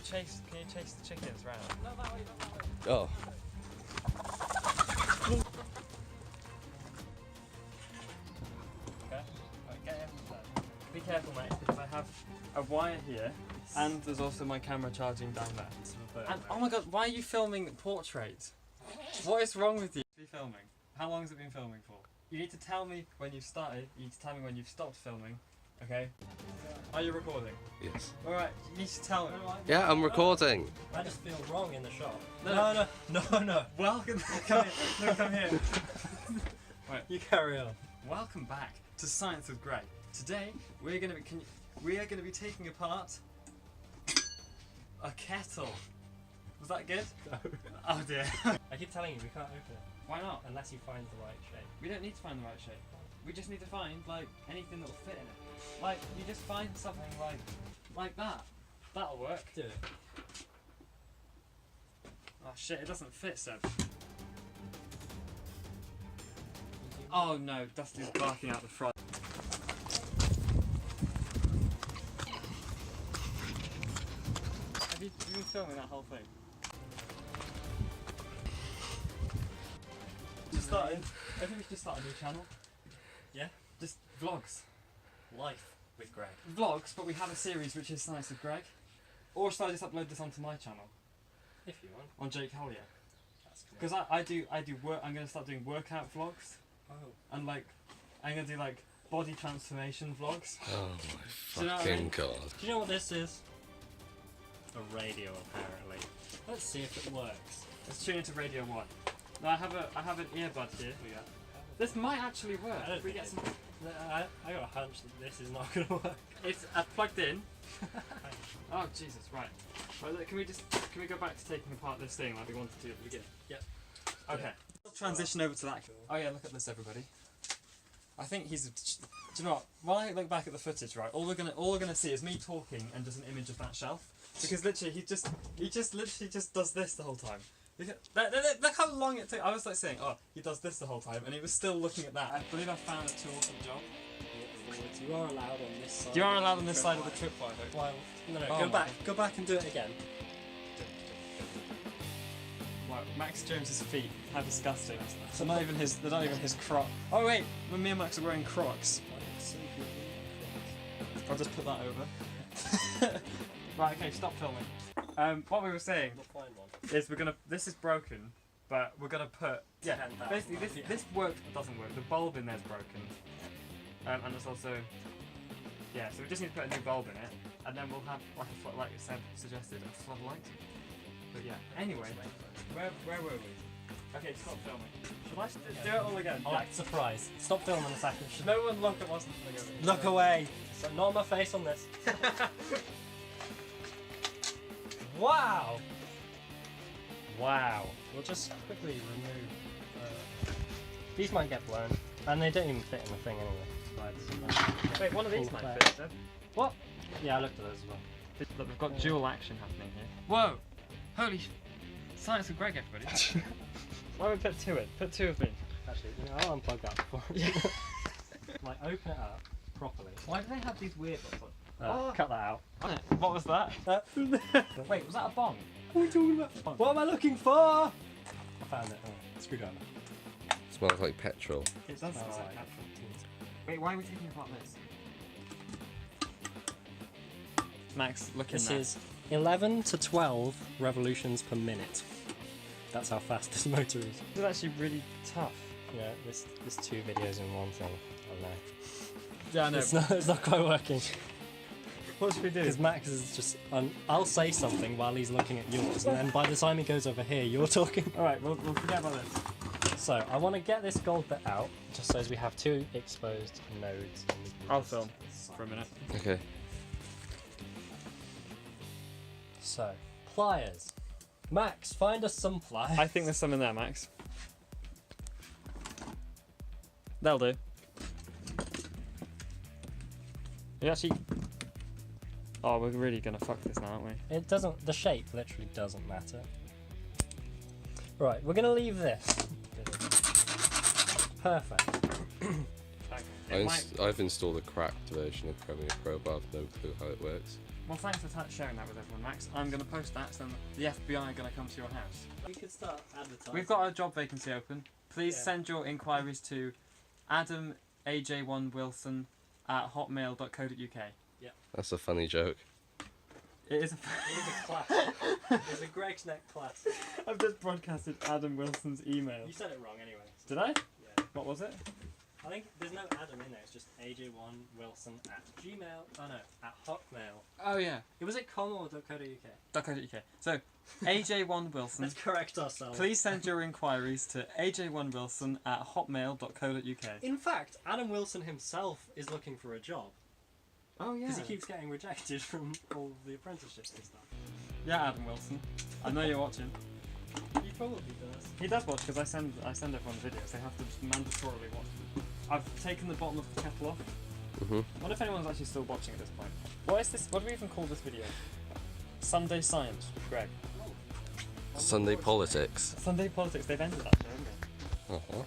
chase the chickens round? Not that way, not that way. Oh. Okay. Right, get in there. Be careful, mate, because I have a wire here, and there's also my camera charging down there. And oh my god, why are you filming portraits? What is wrong with you? Be filming. How long has it been filming for? You need to tell me when you've started. You need to tell me when you've stopped filming. Okay. Are you recording? Yes. All right. You need to tell me. Yeah, I'm recording. I just feel wrong in the shot. No. Welcome. Come here. No, come here. Right. You carry on. Welcome back to Science with Greg. Today we are going to be taking apart a kettle. Was that good? No. Oh dear. I keep telling you we can't open it Why not? unless you find the right shape. We don't need to find the right shape. We just need to find like anything that will fit in it. Like you just find something like that. That'll work. Do it. Oh shit! It doesn't fit, Seb. Oh no! Dusty's barking out the front. Have you been filming that whole thing? I think we should just start a new channel. Yeah? Just vlogs. Life with Greg. Vlogs, but we have a series which is Science with Greg. Or should I just upload this onto my channel? If you want. On Jake Hallier. That's cool. Because I do work. I'm going to start doing workout vlogs. Oh. And like, I'm going to do like body transformation vlogs. Oh Do you know my what I mean? fucking god. Do you know what this is? A radio, apparently. Let's see if it works. Let's tune into Radio 1. Now I have an earbud here. Yeah. This might actually work. I don't If we think get it- some. I got a hunch that this is not going to work. It's plugged in. Oh Jesus! Right. Right. Can we go back to taking apart this thing like we wanted to at the beginning? Yep. Okay. Transition over to that. Oh yeah, look at this, everybody. I think he's. Do you know what? When I look back at the footage, right, all we're gonna see is me talking and just an image of that shelf. Because literally, he just literally does this the whole time. Look how long it took. I was like saying, oh, he does this the whole time, and he was still looking at that. I believe I found a tool for the job. You are allowed on this side. You are allowed on this side of the tripwire. Well, no, Oh my go back and do it again. Wow, Max Jones's feet, how disgusting. They're not even his Crocs. Oh wait, when me and Max are wearing Crocs. I'll just put that over. Right, okay, stop filming. What we were saying We'll find one. is this is broken, but we're gonna put, yeah, 10,000 basically this doesn't work, the bulb in there's broken. And it's also, yeah, so we just need to put a new bulb in it, and then we'll have, like Seb suggested, a floodlight. But yeah, anyway, where were we? Okay, stop filming. Should I do it all again? I'll act surprised. Stop filming a second. No one look at what's Look away. So not on my face on this. Wow. Wow. We'll just quickly remove. These might get blown, and they don't even fit in the thing anyway. Wait, one of these Full might play. fit, Seb. What? Yeah, I looked at those as well. Look, we've got dual action happening here. Whoa! Holy Science with Greg, everybody. Why don't we put two in? Put two of me. Actually, you know, I'll unplug that before. Like, open it up properly. Why do they have these weird ones? Cut that out. What was that? Wait, was that a bomb? What are you talking about? What am I looking for? I found it. Oh, screwdriver. Smells like petrol. It does smell like petrol. Wait, why are we taking apart this? Max, look in This there. is 11 to 12 revolutions per minute. That's how fast this motor is. This is actually really tough. Yeah, this 2 videos in one thing. Oh no. Yeah, I know. It's not quite working. What should we do? Because Max is just. I'll say something while he's looking at yours, and then by the time he goes over here, you're talking. Alright, we'll forget about this. So, I want to get this gold bit out, just so as we have 2 exposed nodes. And we can I'll just film decide. for a minute. Okay. So, pliers. Max, find us some pliers. I think there's some in there, Max. That'll do. You actually... Oh, we're really gonna fuck this now, aren't we? It doesn't. The shape literally doesn't matter. Right, we're gonna leave this. Perfect. I've installed a cracked version of Premiere Pro, but I've no clue how it works. Well, thanks for sharing that with everyone, Max. I'm going to post that, so then the FBI are going to come to your house. We could start advertising. We've got a job vacancy open. Please send your inquiries to adamaj1wilson@hotmail.co.uk. Yeah. That's a funny joke. It is a It is a class. It's a Greg's Neck class. I've just broadcasted Adam Wilson's email. You said it wrong anyway. Did I? Yeah. What was it? I think there's no Adam in there, it's just aj1wilson@hotmail. Oh yeah. Was it .com or .co.uk? .co.uk. So, AJ1Wilson. Let's correct ourselves. Please send your inquiries to aj1wilson@hotmail.co.uk. In fact, Adam Wilson himself is looking for a job. Oh yeah. Because he keeps getting rejected from all the apprenticeships and stuff. Yeah, Adam Wilson. I know you're watching. He probably does. He does watch because I send everyone videos. They have to mandatorily watch them. I've taken the bottom of the kettle off. Mm-hmm. I wonder if anyone's actually still watching at this point. What is this? What do we even call this video? Sunday Science with Greg. Sunday Politics. Sunday Politics. They've ended that show, haven't they? Uh-huh.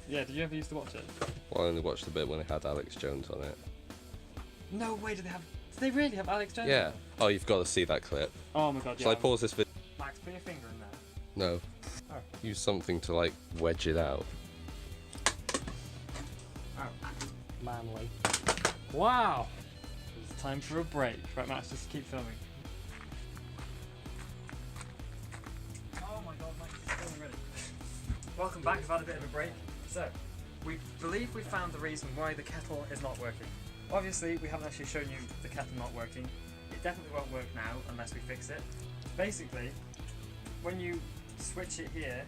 Yeah. Did you ever used to watch it? Well, I only watched the bit when it had Alex Jones on it. No way. Did they really have Alex Jones? Yeah. on it? Oh, you've got to see that clip. Oh my god. Yeah. Shall I pause this video? Max, put your finger in there. No. Oh. Use something to like wedge it out. Oh. Manly. Wow. It's time for a break. Right, Max, just keep filming. Oh my god, Max is filming ready. Welcome back. We've had a bit of a break. So, we believe we found the reason why the kettle is not working. Obviously, we haven't actually shown you the kettle not working. It definitely won't work now unless we fix it. Basically, when you switch it here,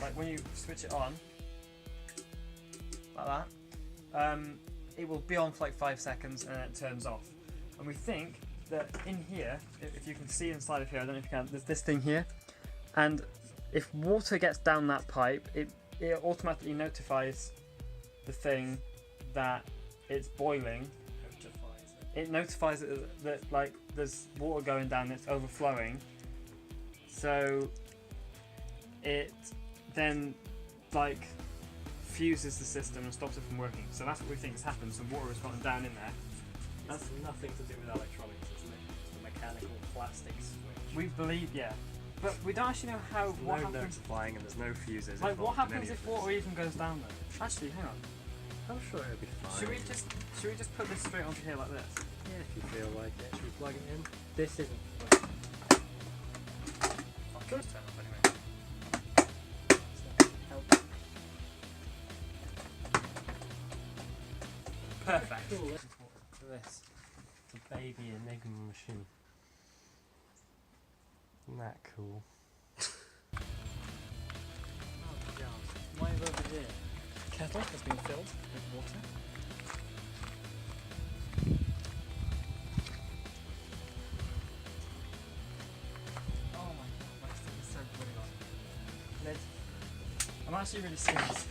like when you switch it on, like that, it will be on for like 5 seconds and then it turns off. And we think that in here, if you can see inside of here, I don't know if you can, there's this thing here, and if water gets down that pipe, it automatically notifies the thing that it's boiling. It notifies it that like there's water going down, it's overflowing. So it then like fuses the system and stops it from working. So that's what we think has happened. Some water has gotten down in there. That's nothing to do with electronics, isn't it? It's a mechanical plastic switch. We believe, yeah. But we don't actually know how. There's What no happens? notifying and there's no fuses. Like what involved in happens any if of this. water even goes down there? Actually, hang on. I'm sure it'll be fine. Should we just put this straight onto here like this? Yeah, if you feel like it. Should we plug it in? This isn't. I'll just turn off anyway. Help. Perfect. Cool. Look at this. It's a baby Enigma machine. Isn't that cool? Oh god. Why over here? Kettle has been filled with water. Oh my god, my skin is so bloody hot. Lid. I'm actually really serious.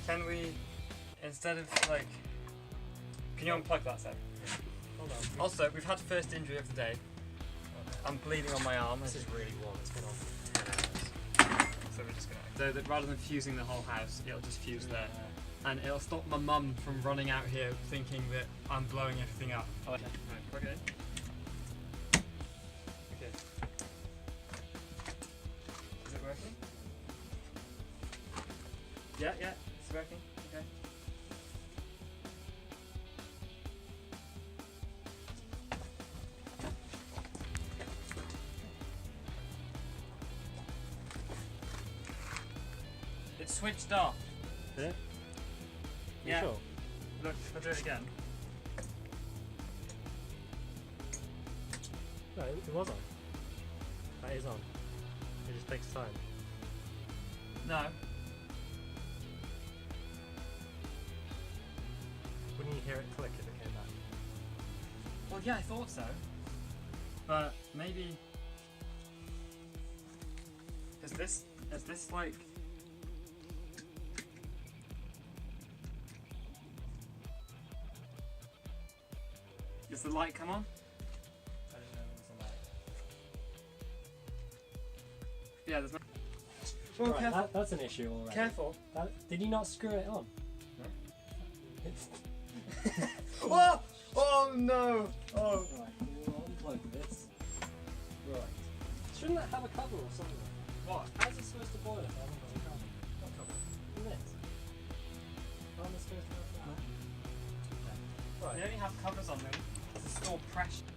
Can we instead of like, can you unplug that set? Hold on. Also, we've had first injury of the day. I'm bleeding on my arm. This is really warm. It's been on for 10 hours. So we're just gonna. So that rather than fusing the whole house, it'll just fuse there, and it'll stop my mum from running out here thinking that I'm blowing everything up. Oh, okay. Right, plug it in. Okay. Is it working? Yeah, it's working. Okay. It's switched off. Yeah? Yeah. Sure? Look, I'll do it again. No, it was on. That is on. It just takes time. No. Wouldn't you hear it click if it came back? Well, yeah, I thought so. But maybe. Is this like. Does the light come on? I don't know if it's on that. Yeah, there's no. Oh, Right, careful. that's an issue already. Careful. Did you not screw it on? No. Oh! Oh no! Oh! Right, we'll unplug this. Right. Shouldn't that have a cover or something? What? How's it supposed to boil if I haven't got a cover? What cover? This. How am I supposed to have that? Okay. They Right. only have covers on them to store pressure.